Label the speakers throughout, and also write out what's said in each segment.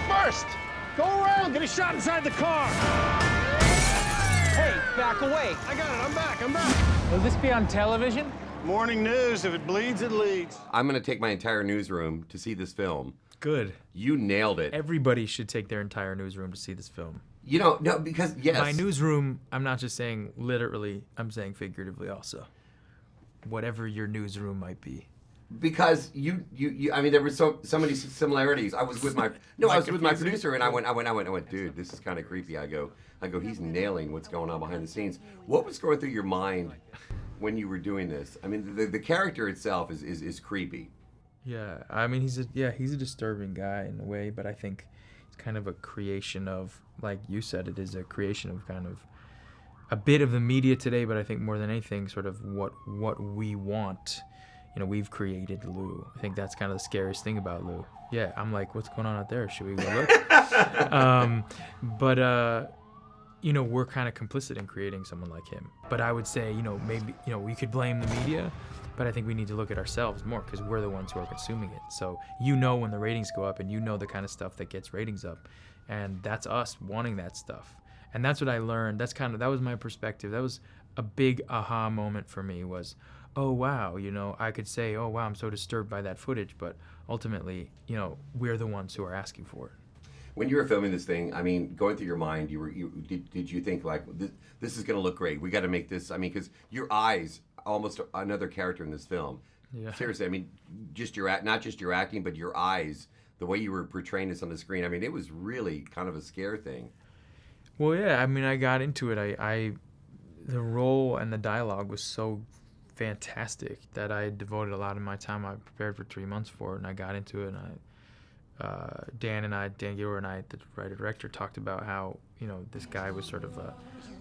Speaker 1: first? Go around, get a shot inside the car.
Speaker 2: Hey, back away.
Speaker 1: I got it, I'm back.
Speaker 3: Will this be on television?
Speaker 1: Morning news, if it bleeds, it leads.
Speaker 4: I'm gonna take my entire newsroom to see this film.
Speaker 5: Good.
Speaker 4: You nailed it.
Speaker 5: Everybody should take their entire newsroom to see this film.
Speaker 4: You know, no, because yes.
Speaker 5: My newsroom, I'm not just saying literally, I'm saying figuratively also. Whatever your newsroom might be.
Speaker 4: Because you I mean, there were so many similarities. I was with my producer, and I went, dude, this is kind of creepy. I go, he's nailing what's going on behind the scenes. What was going through your mind when you were doing this? I mean, the character itself is creepy.
Speaker 5: Yeah, I mean, he's a disturbing guy in a way, but I think it's kind of a creation of, like you said, it is a creation of kind of a bit of the media today, but I think more than anything, sort of what we want. You know, we've created Lou. I think that's kind of the scariest thing about Lou. Yeah, I'm like, what's going on out there? Should we go look? But you know, we're kind of complicit in creating someone like him. But I would say, you know, maybe, you know, we could blame the media, but I think we need to look at ourselves more because we're the ones who are consuming it. So you know when the ratings go up and you know the kind of stuff that gets ratings up, and that's us wanting that stuff. And that's what I learned. That was my perspective. That was a big aha moment for me was, oh wow, you know, I could say, oh wow, I'm so disturbed by that footage, but ultimately, you know, we're the ones who are asking for it.
Speaker 4: When you were filming this thing, I mean, going through your mind, did you think like this is gonna look great? We got to make this. I mean, because your eyes, almost another character in this film.
Speaker 5: Yeah.
Speaker 4: Seriously, I mean, not just your acting, but your eyes, the way you were portraying this on the screen. I mean, it was really kind of a scare thing.
Speaker 5: Well, yeah, I mean, I got into it. The role and the dialogue was so fantastic that I devoted a lot of my time. I prepared for 3 months for it, and I got into it. And Dan Gyllenhaal and I, the writer-director, talked about how, you know, this guy was sort of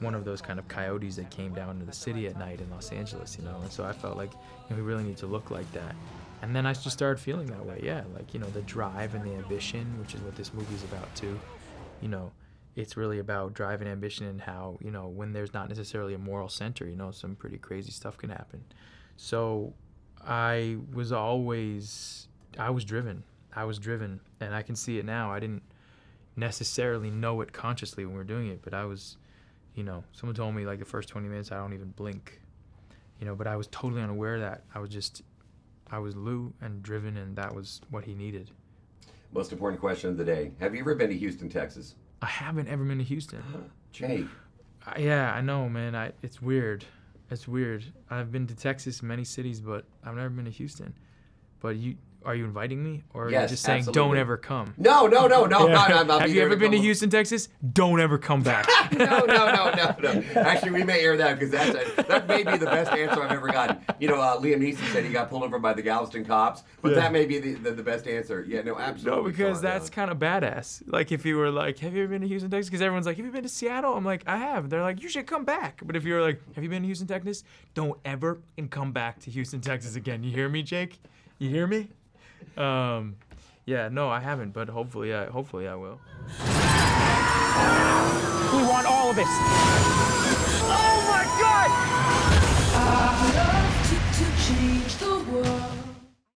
Speaker 5: one of those kind of coyotes that came down to the city at night in Los Angeles, you know. And so I felt like, you know, we really need to look like that. And then I just started feeling that way, yeah. Like, you know, the drive and the ambition, which is what this movie's about too. You know, it's really about drive and ambition and how, you know, when there's not necessarily a moral center, you know, some pretty crazy stuff can happen. So I was driven, and I can see it now. I didn't necessarily know it consciously when we were doing it, but I was, you know, someone told me like the first 20 minutes I don't even blink, you know, but I was totally unaware of that. I was Lou and driven, and that was what he needed.
Speaker 4: Most important question of the day. Have you ever been to Houston, Texas?
Speaker 5: I haven't ever been to Houston.
Speaker 4: Jake.
Speaker 5: Yeah, I know, man. It's weird. It's weird. I've been to Texas, many cities, but I've never been to Houston. But are you inviting me, or
Speaker 4: yes,
Speaker 5: are you just saying
Speaker 4: absolutely.
Speaker 5: Don't ever come?
Speaker 4: No.
Speaker 5: Yeah.
Speaker 4: I'll
Speaker 5: Have you ever been to Houston, Texas? Don't ever come back.
Speaker 4: No. Actually, we may air that because that may be the best answer I've ever gotten. You know, Liam Neeson said he got pulled over by the Galveston cops, but that may be the best answer. Yeah, no, absolutely.
Speaker 5: No, because that's kind of badass. Like if you were like, have you ever been to Houston, Texas? Because everyone's like, have you been to Seattle? I'm like, I have. They're like, you should come back. But if you're like, have you been to Houston, Texas? Don't ever come back to Houston, Texas again. You hear me, Jake? You hear me? Yeah, no, I haven't, but hopefully I will.
Speaker 3: We want all of it.
Speaker 2: Oh my God!
Speaker 6: I love to change the